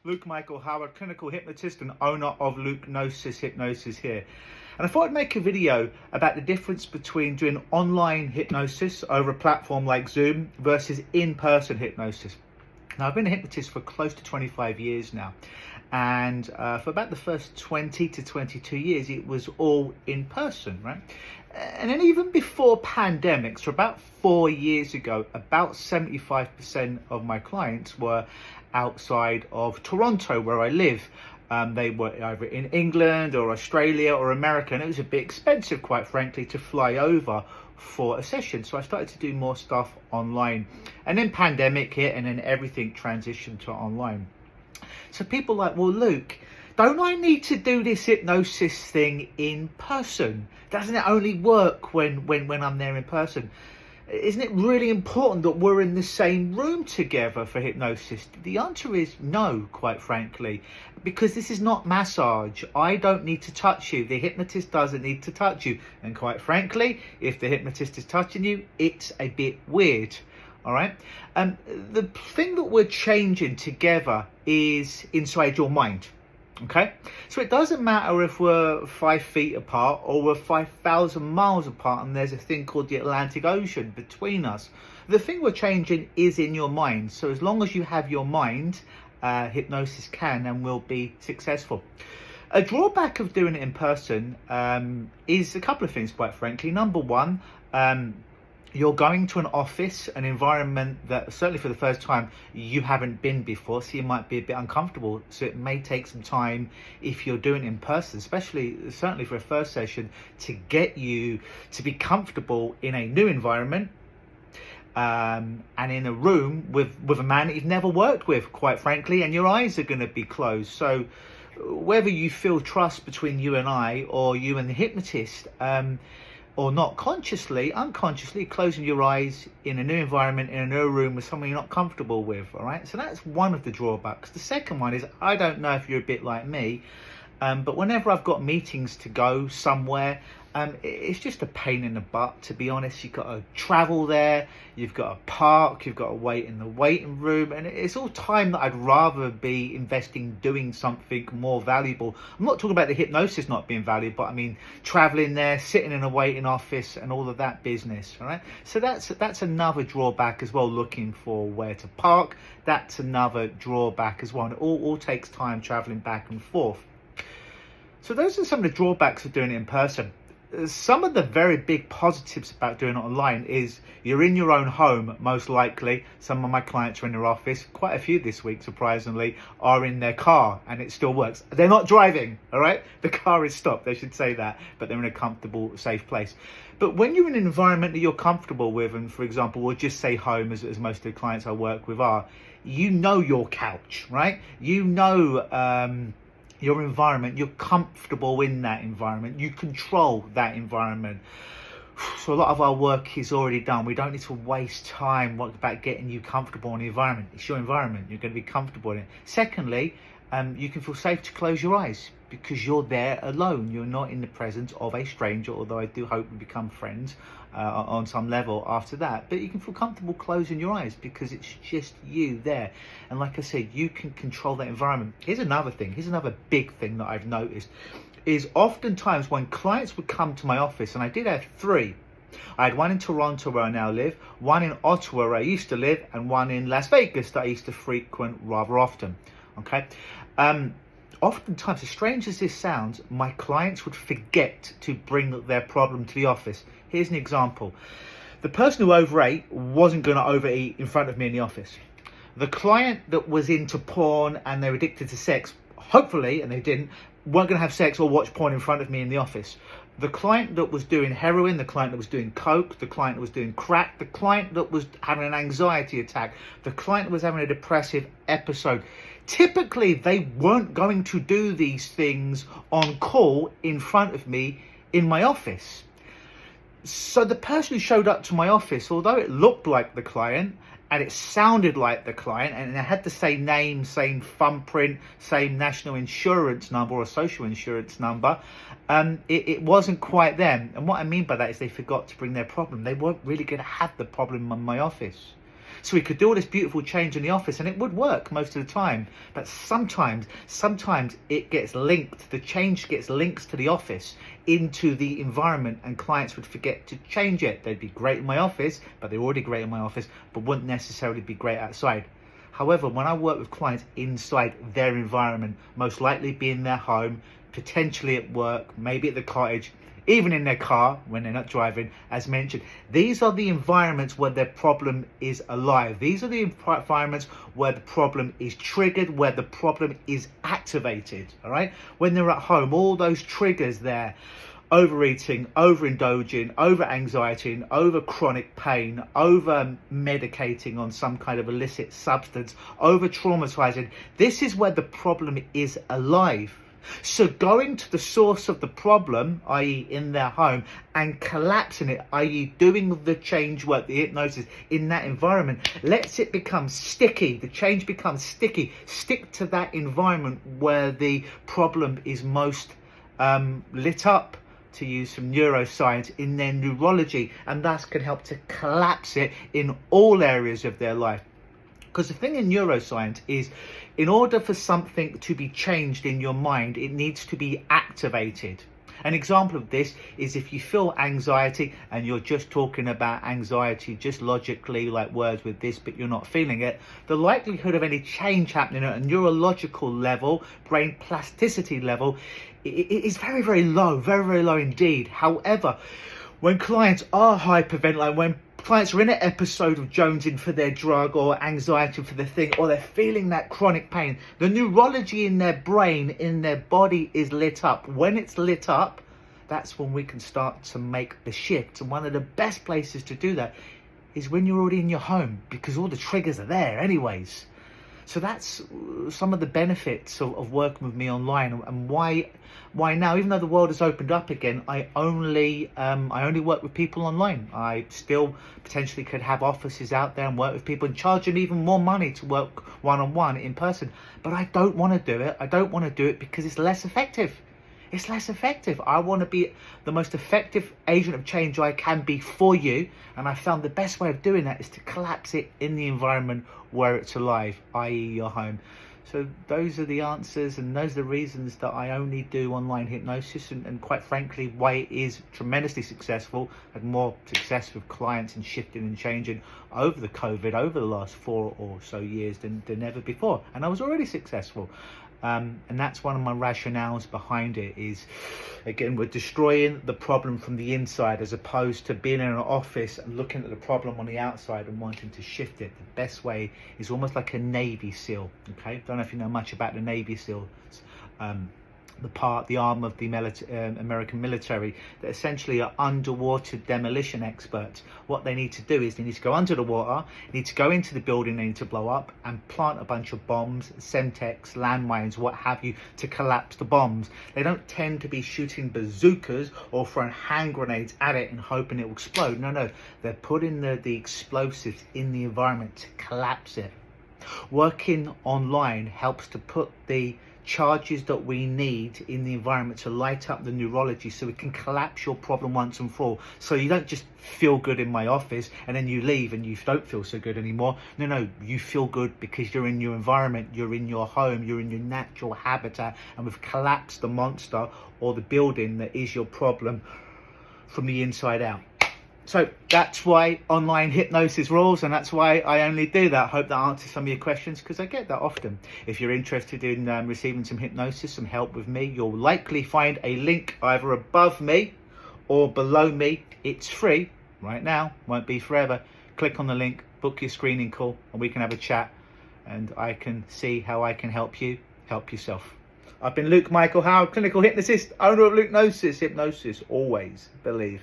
Luke Michael Howard, clinical hypnotist and owner of Lukenosis Hypnosis here. And I thought I'd make a video about the difference between doing online hypnosis over a platform like Zoom versus in-person hypnosis. Now, I've been a hypnotist for close to 25 years now. And for about the first 20 to 22 years, it was all in person, right? And then even before pandemics, so about 4 years ago, about 75% of my clients were outside of Toronto, where I live. They were either in England or Australia or America, and it was a bit expensive, quite frankly, to fly over for a session. So I started to do more stuff online. And then pandemic hit, and then everything transitioned to online. So people are like, well, Luke, don't I need to do this hypnosis thing in person? Doesn't it only work when I'm there in person? Isn't it really important that we're in the same room together for hypnosis? The answer is no, quite frankly, because this is not massage. I don't need to touch you. The hypnotist doesn't need to touch you. And quite frankly, if the hypnotist is touching you, it's a bit weird. All right. The thing that we're changing together is inside your mind. Okay. So it doesn't matter if we're 5 feet apart or we're 5,000 miles apart and there's a thing called the Atlantic Ocean between us. The thing we're changing is in your mind. So as long as you have your mind, hypnosis can and will be successful. A drawback of doing it in person is a couple of things, quite frankly. Number one, you're going to an office, an environment that certainly for the first time you haven't been before, so you might be a bit uncomfortable. So it may take some time if you're doing it in person, certainly for a first session, to get you to be comfortable in a new environment and in a room with a man that you've never worked with, quite frankly, and your eyes are going to be closed. So whether you feel trust between you and I or you and the hypnotist, or not, consciously, unconsciously closing your eyes in a new environment, in a new room with someone you're not comfortable with, all right? So that's one of the drawbacks. The second one is, I don't know if you're a bit like me, but whenever I've got meetings to go somewhere, it's just a pain in the butt, to be honest. You've got to travel there, you've got to park, you've got to wait in the waiting room, and it's all time that I'd rather be investing doing something more valuable. I'm not talking about the hypnosis not being valuable, but I mean traveling there, sitting in a waiting office and all of that business, all right? So that's another drawback as well, looking for where to park. That's another drawback as well, and it all takes time traveling back and forth. So those are some of the drawbacks of doing it in person. Some of the very big positives about doing it online is you're in your own home, most likely. Some of my clients are in their office. Quite a few this week, surprisingly, are in their car, and it still works. They're not driving, all right? The car is stopped, they should say that, but they're in a comfortable, safe place. But when you're in an environment that you're comfortable with, and for example, we'll just say home, as most of the clients I work with are, you know your couch, right? You know your environment, you're comfortable in that environment, you control that environment. So a lot of our work is already done. We don't need to waste time about getting you comfortable in the environment. It's your environment, you're going to be comfortable in it. Secondly, you can feel safe to close your eyes because you're there alone. You're not in the presence of a stranger, although I do hope we become friends on some level after that. But you can feel comfortable closing your eyes because it's just you there. And like I said, you can control that environment. Here's another big thing that I've noticed is oftentimes when clients would come to my office, and I did have 3. I had one in Toronto where I now live, one in Ottawa where I used to live, and one in Las Vegas that I used to frequent rather often. Okay. Oftentimes, as strange as this sounds, my clients would forget to bring their problem to the office. Here's an example. The person who overate wasn't going to overeat in front of me in the office. The client that was into porn and they're addicted to sex, hopefully, and they didn't, weren't going to have sex or watch porn in front of me in the office. The client that was doing heroin, the client that was doing coke, the client that was doing crack, the client that was having an anxiety attack, the client that was having a depressive episode, typically they weren't going to do these things on call in front of me in my office. So the person who showed up to my office, although it looked like the client and it sounded like the client and it had the same name, same thumbprint, same national insurance number or social insurance number, it wasn't quite them. And what I mean by that is they forgot to bring their problem. They weren't really going to have the problem in my office. So we could do all this beautiful change in the office and it would work most of the time. But sometimes it gets linked, the change gets linked to the office, into the environment, and clients would forget to change it. They'd be great in my office, but they're already great in my office, but wouldn't necessarily be great outside. However, when I work with clients inside their environment, most likely be in their home, potentially at work, maybe at the cottage, even in their car when they're not driving, as mentioned, these are the environments where their problem is alive. These are the environments where the problem is triggered, where the problem is activated, all right? When they're at home, all those triggers there, overeating, overindulging, over anxiety, over chronic pain, over medicating on some kind of illicit substance, over traumatizing, this is where the problem is alive. So going to the source of the problem, i.e. in their home, and collapsing it, i.e. doing the change work, the hypnosis in that environment, lets it become sticky. The change becomes sticky. Stick to that environment where the problem is most lit up, to use some neuroscience, in their neurology, and thus can help to collapse it in all areas of their life. Because the thing in neuroscience is, in order for something to be changed in your mind, it needs to be activated. An example of this is if you feel anxiety and you're just talking about anxiety just logically, like words with this, but you're not feeling it, the likelihood of any change happening at a neurological level, brain plasticity level, is very, very low, very, very low indeed. However, when clients are hyperventilating, when clients are in an episode of jonesing for their drug or anxiety for the thing, or they're feeling that chronic pain, the neurology in their brain, in their body is lit up. When it's lit up, that's when we can start to make the shift. And one of the best places to do that is when you're already in your home, because all the triggers are there anyways. So that's some of the benefits of working with me online, and why now, even though the world has opened up again, I only work with people online. I still potentially could have offices out there and work with people and charge them even more money to work one-on-one in person. But I don't want to do it. I don't want to do it because it's less effective. It's less effective. I want to be the most effective agent of change I can be for you. And I found the best way of doing that is to collapse it in the environment where it's alive, i.e. your home. So those are the answers, and those are the reasons that I only do online hypnosis, and quite frankly, why it is tremendously successful. Had more success with clients and shifting and changing over the COVID, over the last 4 or so years than ever before. And I was already successful. And that's one of my rationales behind it is, again, we're destroying the problem from the inside as opposed to being in an office and looking at the problem on the outside and wanting to shift it. The best way is almost like a Navy SEAL, okay? Don't know if you know much about the Navy SEALs. The arm of the American military that essentially are underwater demolition experts. What they need to do is they need to go under the water, they need to go into the building they need to blow up and plant a bunch of bombs, Semtex, landmines, what have you, to collapse the bombs. They don't tend to be shooting bazookas or throwing hand grenades at it and hoping it will explode. No, they're putting the explosives in the environment to collapse it. Working online helps to put the charges that we need in the environment to light up the neurology so we can collapse your problem once and for all. So you don't just feel good in my office and then you leave and you don't feel so good anymore. No, you feel good because you're in your environment, you're in your home, you're in your natural habitat, and we've collapsed the monster or the building that is your problem from the inside out. So that's why online hypnosis rules, and that's why I only do that. Hope that answers some of your questions, because I get that often. If you're interested in receiving some hypnosis, some help with me, you'll likely find a link either above me or below me. It's free right now, won't be forever. Click on the link, book your screening call, and we can have a chat, and I can see how I can help you help yourself. I've been Luke Michael Howard, clinical hypnotist, owner of Lukenosis. Hypnosis, always believe.